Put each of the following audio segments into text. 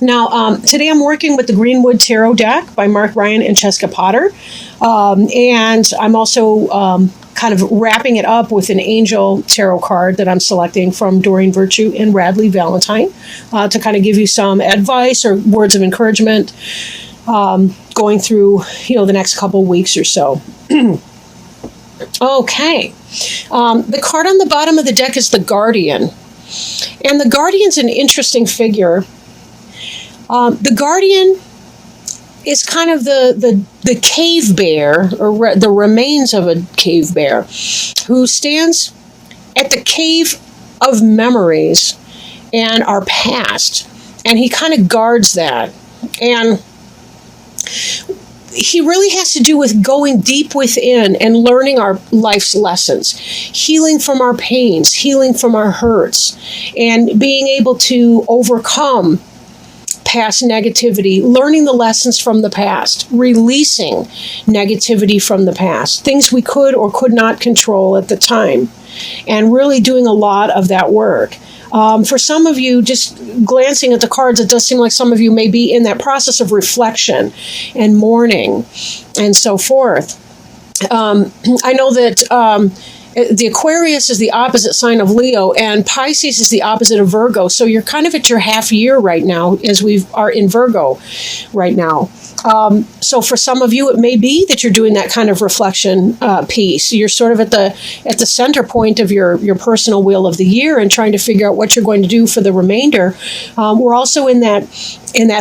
Now, today I'm working with the Greenwood Tarot deck by Mark Ryan and Cheska Potter. And I'm also kind of wrapping it up with an angel tarot card that I'm selecting from Doreen Virtue and Radley Valentine to kind of give you some advice or words of encouragement going through, the next couple weeks or so. Okay. The card on the bottom of the deck is the Guardian. And the Guardian's an interesting figure. The Guardian is kind of the cave bear, or the remains of a cave bear, who stands at the cave of memories and our past. And he kind of guards that. And he really has to do with going deep within and learning our life's lessons, healing from our pains, healing from our hurts, and being able to overcome past negativity, learning the lessons from the past, releasing negativity from the past, things we could or could not control at the time, and really doing a lot of that work. For some of you, just glancing at the cards, it does seem like some of you may be in that process of reflection and mourning and so forth. I know that the Aquarius is the opposite sign of Leo, and Pisces is the opposite of Virgo. So you're kind of at your half year right now, as we are in Virgo right now. So for some of you, it may be that you're doing that kind of reflection piece. You're sort of at the center point of your personal wheel of the year and trying to figure out what you're going to do for the remainder. We're also in that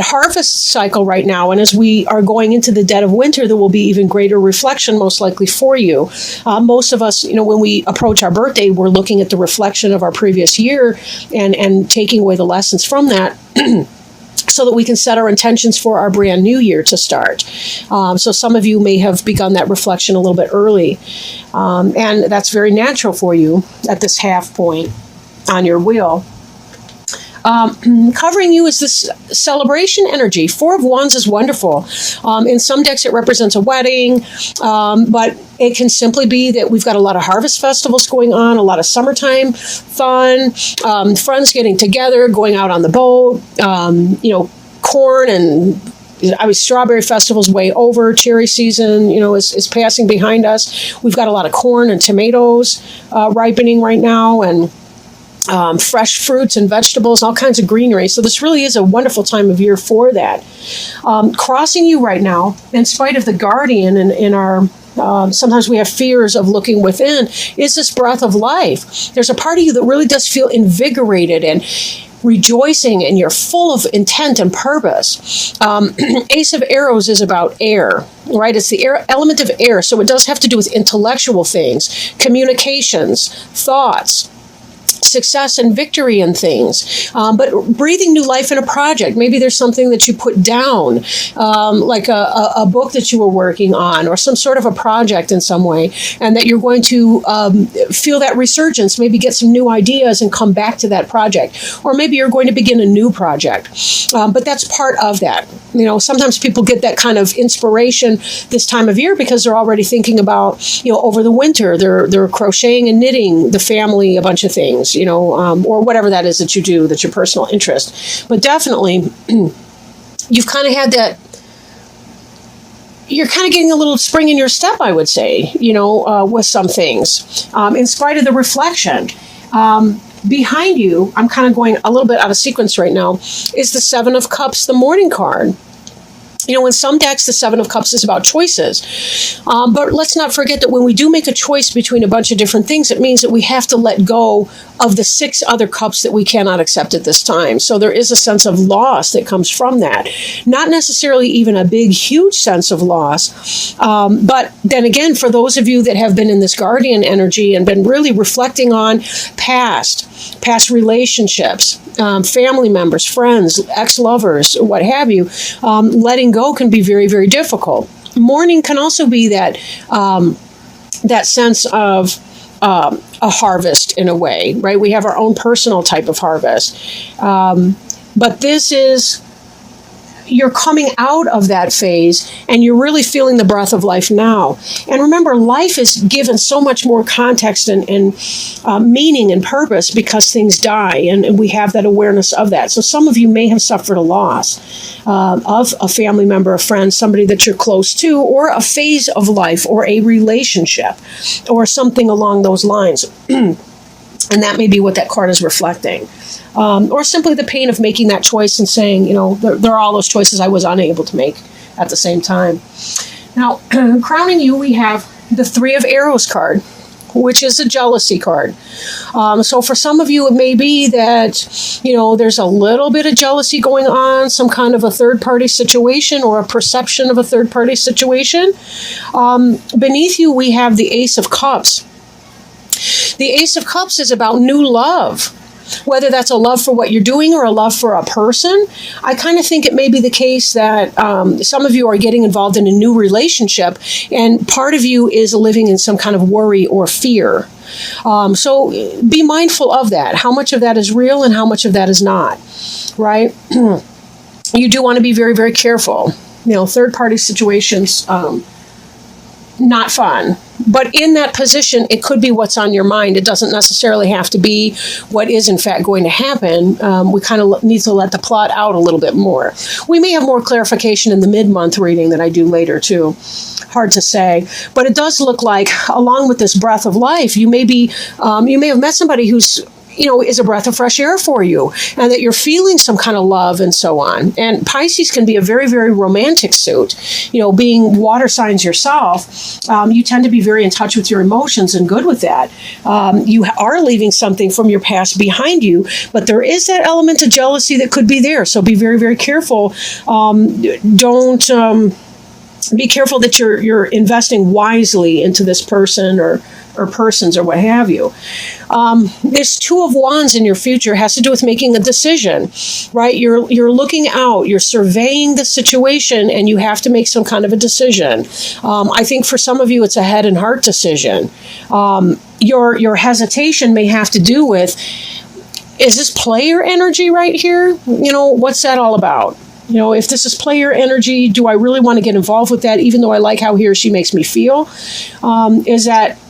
harvest cycle right now, and as we are going into the dead of winter, there will be even greater reflection, most likely for you. Most of us, when we approach our birthday, we're looking at the reflection of our previous year and taking away the lessons from that. So that we can set our intentions for our brand new year to start. So some of you may have begun that reflection a little bit early. And that's very natural for you at this half point on your wheel. Covering you is this celebration energy. Four of Wands is wonderful. In some decks, it represents a wedding, but it can simply be that we've got a lot of harvest festivals going on, a lot of summertime fun, friends getting together, going out on the boat, corn and strawberry festival's way over. Cherry season, is passing behind us. We've got a lot of corn and tomatoes ripening right now, and fresh fruits and vegetables, all kinds of greenery. So this really is a wonderful time of year for that. Crossing you right now, in spite of the Guardian and in our sometimes we have fears of looking within, is this breath of life. There's a part of you that really does feel invigorated and rejoicing, and you're full of intent and purpose. Ace of Arrows is about air, right? It's the element of air, so it does have to do with intellectual things, communications, thoughts, success and victory in things, but breathing new life in a project. Maybe there's something that you put down, like a book that you were working on, or some sort of a project in some way, and that you're going to feel that resurgence, maybe get some new ideas and come back to that project. Or maybe you're going to begin a new project. But that's part of that. Sometimes people get that kind of inspiration this time of year because they're already thinking about, over the winter, they're crocheting and knitting the family a bunch of things, or whatever that is that you do, that's your personal interest. But definitely, you've kind of had that, you're kind of getting a little spring in your step, I would say, with some things, in spite of the reflection. Behind you, I'm kind of going a little bit out of sequence right now, is the Seven of Cups, the Morning card. In some decks, the Seven of Cups is about choices. But let's not forget that when we do make a choice between a bunch of different things, it means that we have to let go of the 6 other cups that we cannot accept at this time. So there is a sense of loss that comes from that. Not necessarily even a big, huge sense of loss. But then again, for those of you that have been in this Guardian energy and been really reflecting on past relationships, family members, friends, ex-lovers, what have you, letting go can be very, very difficult. Mourning can also be that sense of a harvest in a way, right? We have our own personal type of harvest. But this is you're coming out of that phase and you're really feeling the breath of life now. And remember, life is given so much more context and meaning and purpose because things die, and we have that awareness of that. So some of you may have suffered a loss of a family member, a friend, somebody that you're close to, or a phase of life, or a relationship, or something along those lines. And that may be what that card is reflecting. Or simply the pain of making that choice and saying, there are all those choices I was unable to make at the same time. Now, crowning you, we have the Three of Arrows card, which is a jealousy card. So for some of you, it may be that, there's a little bit of jealousy going on, some kind of a third-party situation or a perception of a third-party situation. Beneath you, we have the Ace of Cups. The Ace of Cups is about new love. Whether that's a love for what you're doing or a love for a person, I kind of think it may be the case that some of you are getting involved in a new relationship, and part of you is living in some kind of worry or fear. So be mindful of that. How much of that is real and how much of that is not, right? You do want to be very, very careful. Third-party situations, not fun. But in that position, it could be what's on your mind. It doesn't necessarily have to be what is, in fact, going to happen. We kind of need to let the plot out a little bit more. We may have more clarification in the mid-month reading that I do later, too. Hard to say. But it does look like, along with this breath of life, you may have met somebody who's is a breath of fresh air for you, and that you're feeling some kind of love and so on. And Pisces can be a very, very romantic suit. Being water signs yourself, you tend to be very in touch with your emotions and good with that. You are leaving something from your past behind you, but there is that element of jealousy that could be there. So be very, very careful. Be careful that you're investing wisely into this person or persons or what have you. This Two of Wands in your future has to do with making a decision, right? You're looking out, you're surveying the situation, and you have to make some kind of a decision. I think for some of you, it's a head and heart decision. Your hesitation may have to do with, is this player energy right here? What's that all about? If this is player energy, do I really want to get involved with that, even though I like how he or she makes me feel?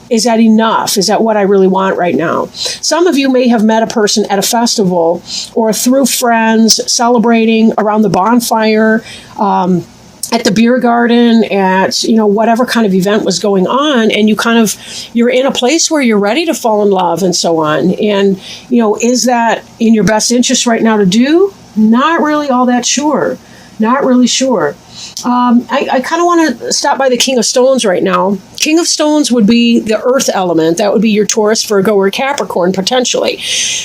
Is that enough? Is that what I really want right now? Some of you may have met a person at a festival or through friends, celebrating around the bonfire, at the beer garden, at whatever kind of event was going on, and you're in a place where you're ready to fall in love and so on. And is that in your best interest right now to do? Not really all that sure. Not really sure. I kind of want to stop by the King of Stones right now. King of Stones would be the earth element. That would be your Taurus, Virgo, or Capricorn, potentially.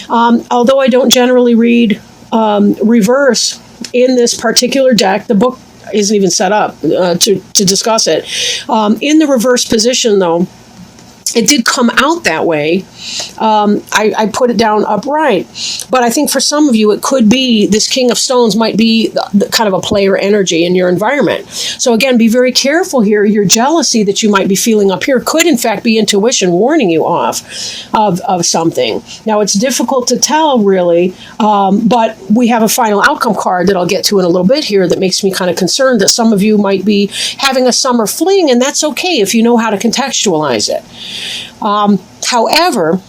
Although I don't generally read reverse in this particular deck, the book isn't even set up to discuss it. In the reverse position, though, it did come out that way. I put it down upright. But I think for some of you, it could be this King of Stones might be the kind of a player energy in your environment. So again, be very careful here. Your jealousy that you might be feeling up here could in fact be intuition warning you off of something. Now, it's difficult to tell really, but we have a final outcome card that I'll get to in a little bit here that makes me kind of concerned that some of you might be having a summer fling, and that's okay if you know how to contextualize it. However,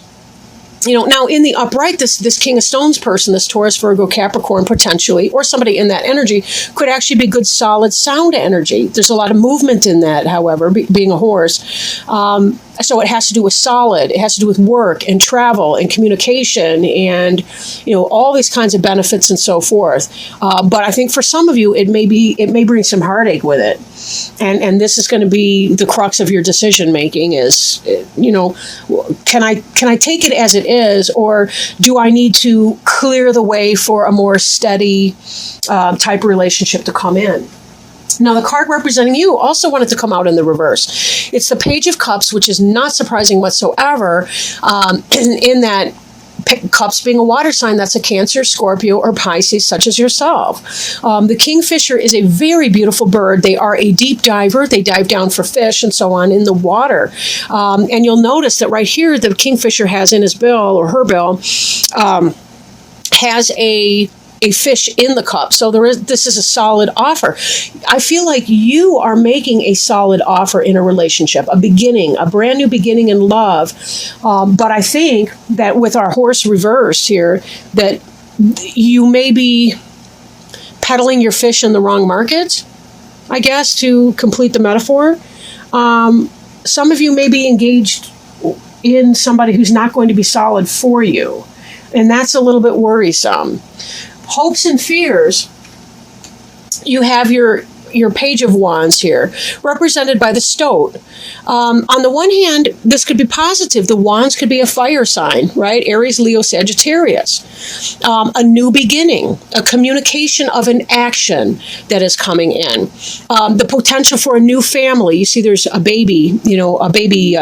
now in the upright, this King of Stones person, this Taurus, Virgo, Capricorn, potentially, or somebody in that energy, could actually be good, solid sound energy. There's a lot of movement in that, however, being a horse. So it has to do with solid. It has to do with work and travel and communication and, all these kinds of benefits and so forth. But I think for some of you, it may bring some heartache with it. And this is going to be the crux of your decision making is, can I take it as it is, or do I need to clear the way for a more steady type relationship to come in? Now, the card representing you also wanted to come out in the reverse. It's the Page of Cups, which is not surprising whatsoever, in that Cups being a water sign, that's a Cancer, Scorpio, or Pisces, such as yourself. The kingfisher is a very beautiful bird. They are a deep diver. They dive down for fish and so on in the water. And you'll notice that right here, the kingfisher has in his bill, or her bill, has a a fish in the cup. So this is a solid offer. I feel like you are making a solid offer in a relationship, a beginning, a brand new beginning in love. But I think that with our horse reversed here, that you may be peddling your fish in the wrong market, I guess, to complete the metaphor. Some of you may be engaged in somebody who's not going to be solid for you. And that's a little bit worrisome. Hopes and fears. You have your Page of Wands here, represented by the Stoat. On the one hand, this could be positive. The Wands could be a fire sign, right? Aries, Leo, Sagittarius. A new beginning, a communication of an action that is coming in. The potential for a new family. You see there's a baby,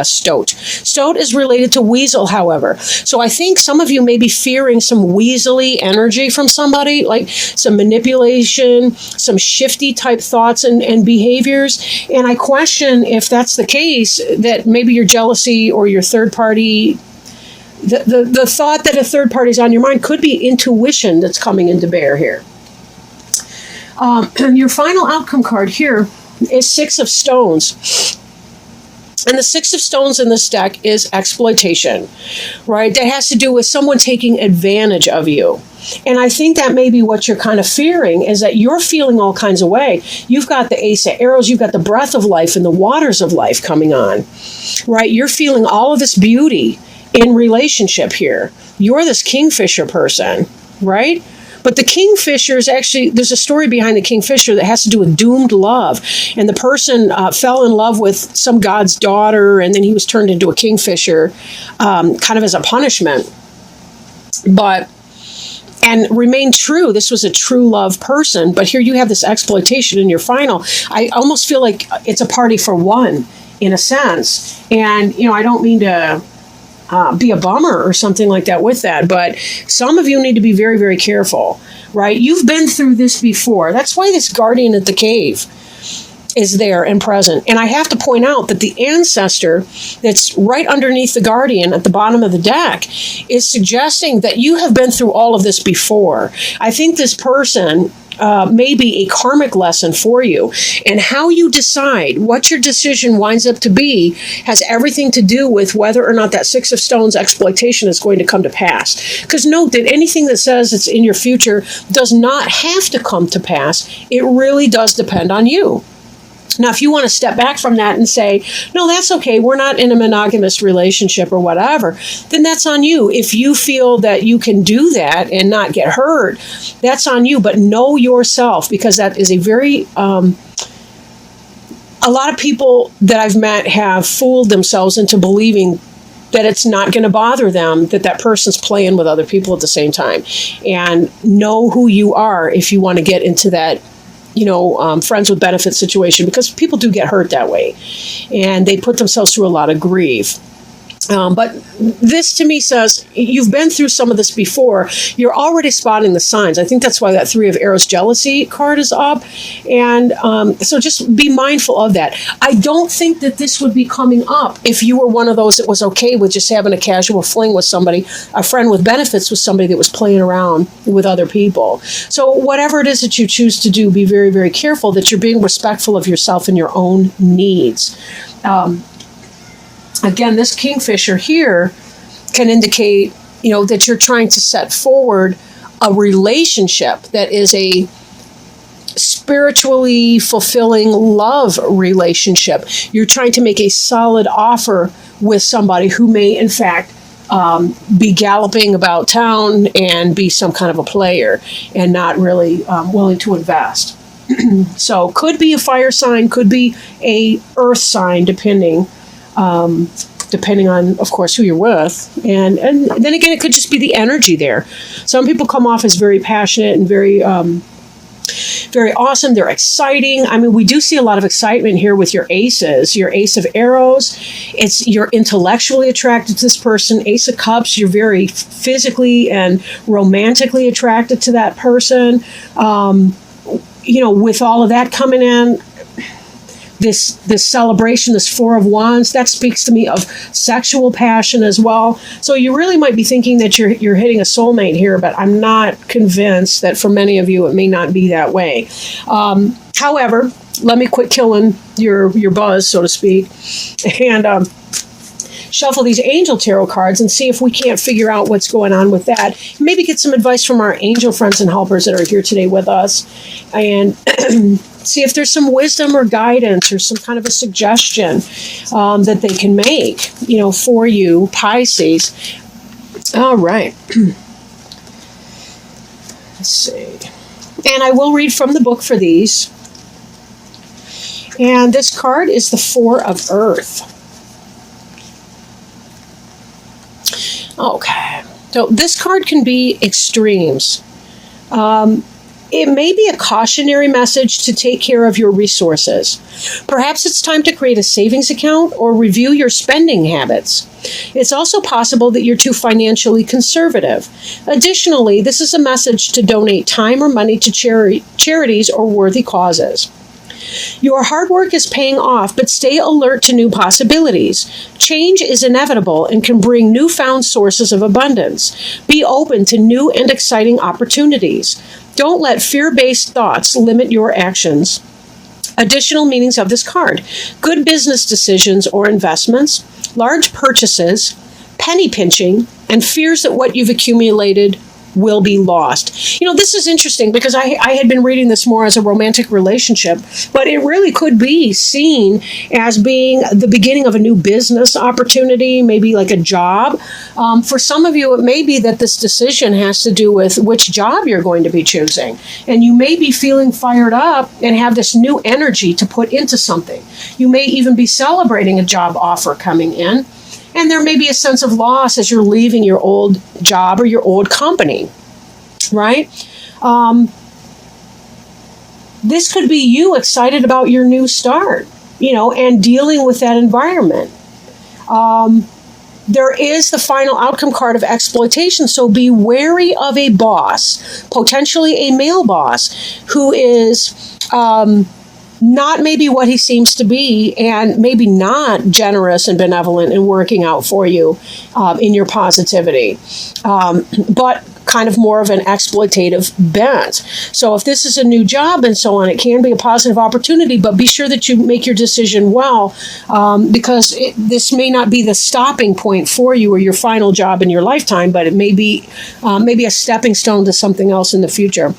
Stoat. Stoat is related to weasel, however. So I think some of you may be fearing some weaselly energy from somebody, like some manipulation, some shifty type thoughts and behaviors. And I question if that's the case, that maybe your jealousy or your third party, the thought that a third party is on your mind could be intuition that's coming into bear here. And your final outcome card here is Six of Stones. And the Six of Stones in this deck is exploitation, right? That has to do with someone taking advantage of you. And I think that may be what you're kind of fearing, is that you're feeling all kinds of way. You've got the Ace of Arrows, you've got the breath of life and the waters of life coming on, right? You're feeling all of this beauty in relationship here. You're this Kingfisher person, right? But the Kingfisher is actually, there's a story behind the Kingfisher that has to do with doomed love. And the person fell in love with some god's daughter, and then he was turned into a Kingfisher kind of as a punishment. And remained true. This was a true love person. But here you have this exploitation in your final. I almost feel like it's a party for one, in a sense. And, I don't mean to be a bummer or something like that with that, but some of you need to be very, very careful, right? You've been through this before. That's why this guardian at the cave is there and present. And I have to point out that the ancestor that's right underneath the guardian at the bottom of the deck is suggesting that you have been through all of this before. I think this person may be a karmic lesson for you. And how you decide what your decision winds up to be has everything to do with whether or not that Six of Stones exploitation is going to come to pass. Because note that anything that says it's in your future does not have to come to pass. It really does depend on you. Now, if you want to step back from that and say, no, that's okay, we're not in a monogamous relationship or whatever, then that's on you. If you feel that you can do that and not get hurt, that's on you. But know yourself, because that is a very... a lot of people that I've met have fooled themselves into believing that it's not going to bother them, that person's playing with other people at the same time. And know who you are if you want to get into that friends with benefits situation, because people do get hurt that way and they put themselves through a lot of grief. But this to me says you've been through some of this before. You're already spotting the signs. I think that's why that Three of Arrows jealousy card is up. And so just be mindful of that. I don't think that this would be coming up if you were one of those that was okay with just having a casual fling with somebody, a friend with benefits with somebody that was playing around with other people. So whatever it is that you choose to do, be very, very careful that you're being respectful of yourself and your own needs. Again, this Kingfisher here can indicate, that you're trying to set forward a relationship that is a spiritually fulfilling love relationship. You're trying to make a solid offer with somebody who may, in fact, be galloping about town and be some kind of a player and not really willing to invest. So could be a fire sign, could be a earth sign, depending on, of course, who you're with. And then again, it could just be the energy there. Some people come off as very passionate and very very awesome. They're exciting. I mean, we do see a lot of excitement here with your aces. Your Ace of Arrows, you're intellectually attracted to this person. Ace of Cups, you're very physically and romantically attracted to that person. With all of that coming in, this celebration, this Four of Wands, that speaks to me of sexual passion as well. So you really might be thinking that you're hitting a soulmate here, but I'm not convinced that for many of you it may not be that way. However, let me quit killing your buzz, so to speak, and shuffle these angel tarot cards and see if we can't figure out what's going on with that. Maybe get some advice from our angel friends and helpers that are here today with us, and see if there's some wisdom or guidance or some kind of a suggestion that they can make, for you, Pisces. All right. Let's see. And I will read from the book for these. And this card is the Four of Earth. Okay, so this card can be extremes. It may be a cautionary message to take care of your resources. Perhaps it's time to create a savings account or review your spending habits. It's also possible that you're too financially conservative. Additionally, this is a message to donate time or money to charities or worthy causes. Your hard work is paying off, but stay alert to new possibilities. Change is inevitable and can bring newfound sources of abundance. Be open to new and exciting opportunities. Don't let fear-based thoughts limit your actions. Additional meanings of this card: good business decisions or investments, large purchases, penny pinching, and fears that what you've accumulated will be lost. This is interesting because I had been reading this more as a romantic relationship, but it really could be seen as being the beginning of a new business opportunity, maybe like a job. For some of you, it may be that this decision has to do with which job you're going to be choosing. And you may be feeling fired up and have this new energy to put into something. You may even be celebrating a job offer coming in. And there may be a sense of loss as you're leaving your old job or your old company, right? This could be you excited about your new start, and dealing with that environment. There is the final outcome card of exploitation, so be wary of a boss, potentially a male boss, who is not maybe what he seems to be, and maybe not generous and benevolent and working out for you in your positivity, but kind of more of an exploitative bent. So if this is a new job and so on, it can be a positive opportunity, but be sure that you make your decision well, because this may not be the stopping point for you or your final job in your lifetime, but it may be maybe a stepping stone to something else in the future.